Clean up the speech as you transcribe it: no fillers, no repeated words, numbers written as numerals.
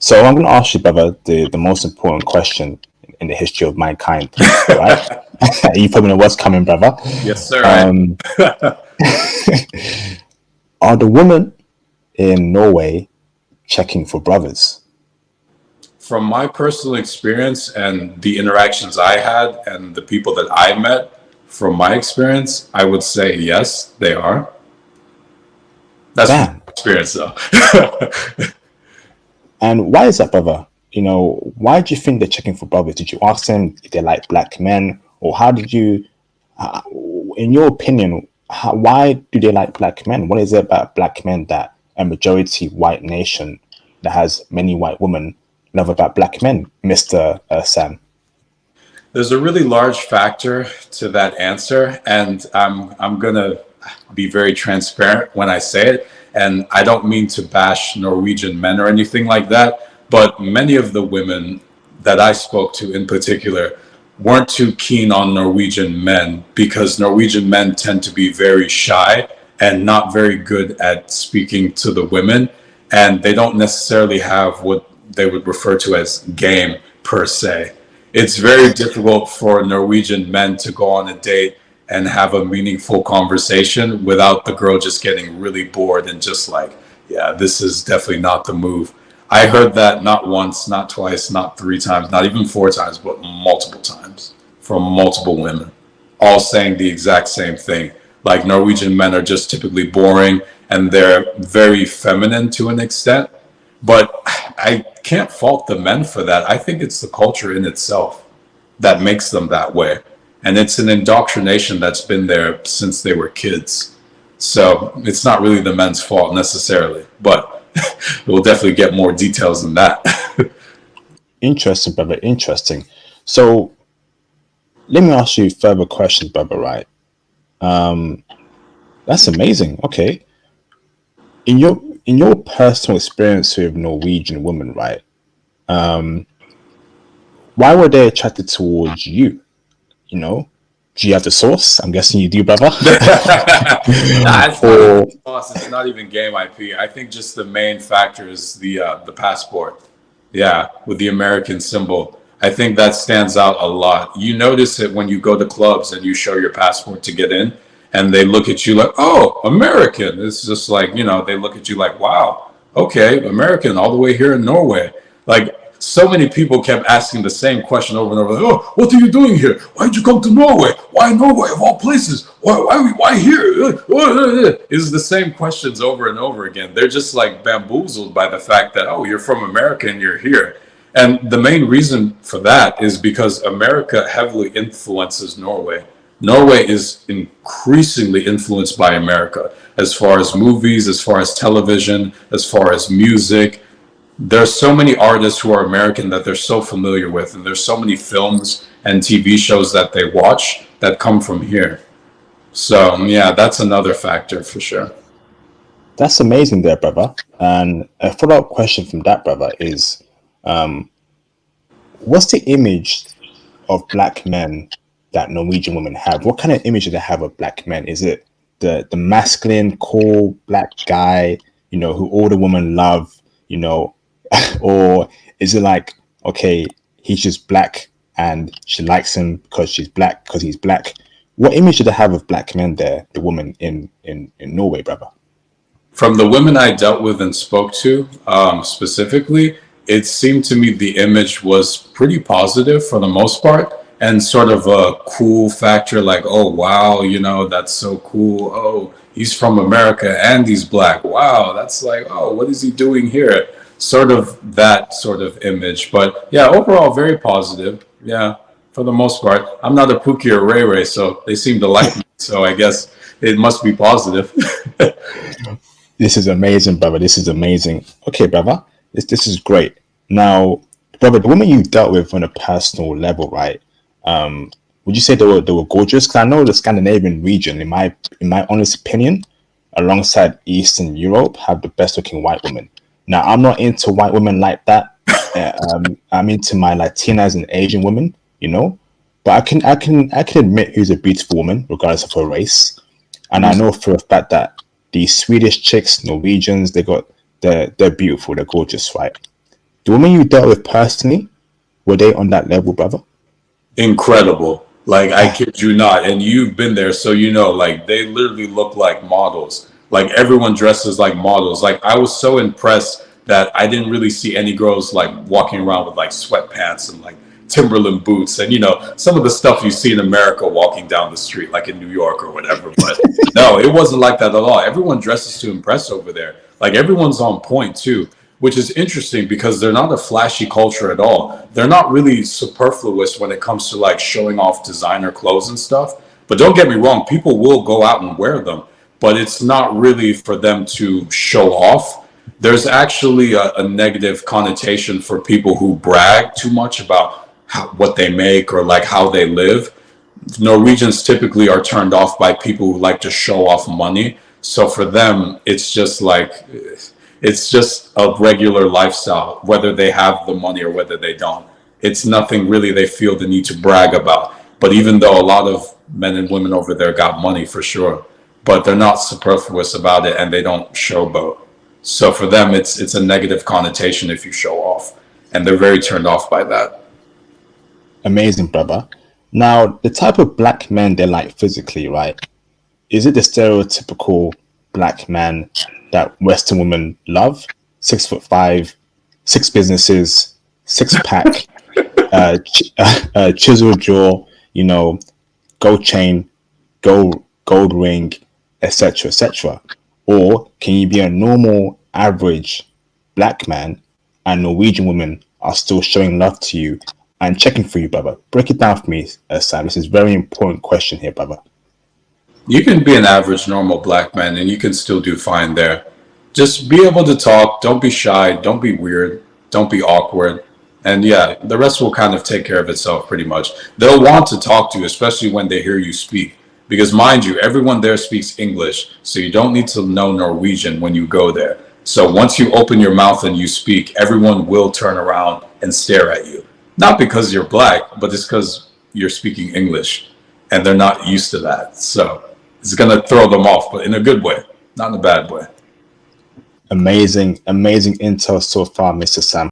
So I'm going to ask you, brother, the most important question in the history of mankind, right? You probably know what's coming, brother. Yes, sir. Um, are the women in Norway checking for brothers? From my personal experience and the interactions I had and the people that I met, from my experience, I would say yes, they are. That's from Damn. my experience, though. And why is that, brother? Why do you think they're checking for brothers? Did you ask them if they like black men, or how did you, uh, in your opinion, why do they like black men? What is it about black men that a majority white nation that has many white women love about black men, Mister Sam? There's a really large factor to that answer, and I'm gonna be very transparent when I say it. And I don't mean to bash Norwegian men or anything like that, but many of the women that I spoke to in particular weren't too keen on Norwegian men because Norwegian men tend to be very shy and not very good at speaking to the women, and they don't necessarily have what they would refer to as game per se. It's very difficult for Norwegian men to go on a date and have a meaningful conversation without the girl just getting really bored and just like, yeah, this is definitely not the move. I heard that not once, not twice, not three times, not even four times, but multiple times from multiple women, all saying the exact same thing. Like Norwegian men are just typically boring and they're very feminine to an extent. But I can't fault the men for that. I think it's the culture in itself that makes them that way. And it's an indoctrination that's been there since they were kids. So it's not really the men's fault necessarily, but we'll definitely get more details than that. Interesting, brother. Interesting. So let me ask you further questions, brother. Right? That's amazing. Okay, in your personal experience with Norwegian women, right? Why were they attracted towards you? You know, do you have the source? I'm guessing you do, brother. Nah, it's not even Or sauce. It's not even game IP. I think just the main factor is the passport. Yeah, with the American symbol. I think that stands out a lot. You notice it when you go to clubs and you show your passport to get in, and they look at you like, "Oh, American." It's just like, they look at you like, "Wow, okay, American, all the way here in Norway." Like so many people kept asking the same question over and over. Like, "Oh, what are you doing here? Why did you come to Norway? Why Norway of all places? Why here?" It's the same questions over and over again. They're just like bamboozled by the fact that, oh, you're from America and you're here. And the main reason for that is because America heavily influences Norway. Norway is increasingly influenced by America as far as movies, as far as television, as far as music. There's so many artists who are American that they're so familiar with, and there's so many films and TV shows that they watch that come from here. So yeah, that's another factor for sure. that's amazing, there, brother. And a follow-up question from that, brother, is what's the image of black men that Norwegian women have? What kind of image do they have of black men? Is it the masculine, cool black guy, who all the women love, you know, or is it like, okay, he's just black and she likes him because she's black because he's black? What image do they have of black men there, the woman in Norway, brother? From the women I dealt with and spoke to, specifically, it seemed to me the image was pretty positive for the most part, and sort of a cool factor like, oh, wow, that's so cool. Oh, he's from America and he's black. Wow, that's like, oh, what is he doing here? Sort of that sort of image. But yeah, overall, very positive. Yeah, for the most part. I'm not a Pookie or Ray Ray, so they seem to like me. So I guess it must be positive. This is amazing, brother. This is amazing. Okay, brother. This is great. Now, brother, the women you dealt with on a personal level, right? Would you say they were gorgeous? Because I know the Scandinavian region, in my honest opinion, alongside Eastern Europe, have the best looking white women. Now, I'm not into white women like that. I'm into my Latinas and Asian women, but I can admit who's a beautiful woman, regardless of her race. And I know for a fact that these Swedish chicks, Norwegians, they're beautiful, they're gorgeous, right? The women you dealt with personally, were they on that level, brother? Incredible. Like I kid you not, and you've been there, so you know. Like they literally look like models. Like everyone dresses like models. Like I was so impressed that I didn't really see any girls like walking around with like sweatpants and like Timberland boots and some of the stuff you see in America walking down the street, like in New York or whatever. But no, it wasn't like that at all. Everyone dresses to impress over there. Like everyone's on point too, which is interesting because they're not a flashy culture at all. They're not really superfluous when it comes to like showing off designer clothes and stuff. But don't get me wrong, people will go out and wear them, but it's not really for them to show off. There's actually a negative connotation for people who brag too much about what they make or like how they live. Norwegians typically are turned off by people who like to show off money. So for them, it's just a regular lifestyle, whether they have the money or whether they don't. It's nothing really they feel the need to brag about. But even though a lot of men and women over there got money for sure, but they're not superfluous about it and they don't showboat. So for them, it's a negative connotation if you show off, and they're very turned off by that. Amazing, brother. Now, the type of black men they like physically, right? Is it the stereotypical black man that Western women love? 6'5", six businesses, six pack, chisel jaw, gold chain, gold ring, etc., etc. Or can you be a normal, average black man and Norwegian women are still showing love to you and checking for you, brother? Break it down for me, Sam. This is a very important question here, brother. You can be an average, normal black man and you can still do fine there. Just be able to talk. Don't be shy. Don't be weird. Don't be awkward. And yeah, the rest will kind of take care of itself pretty much. They'll want to talk to you, especially when they hear you speak. Because mind you, everyone there speaks English. So you don't need to know Norwegian when you go there. So once you open your mouth and you speak, everyone will turn around and stare at you. Not because you're black, but it's because you're speaking English. And they're not used to that. So it's going to throw them off, but in a good way, not in a bad way. Amazing intel so far, Mr. Sam.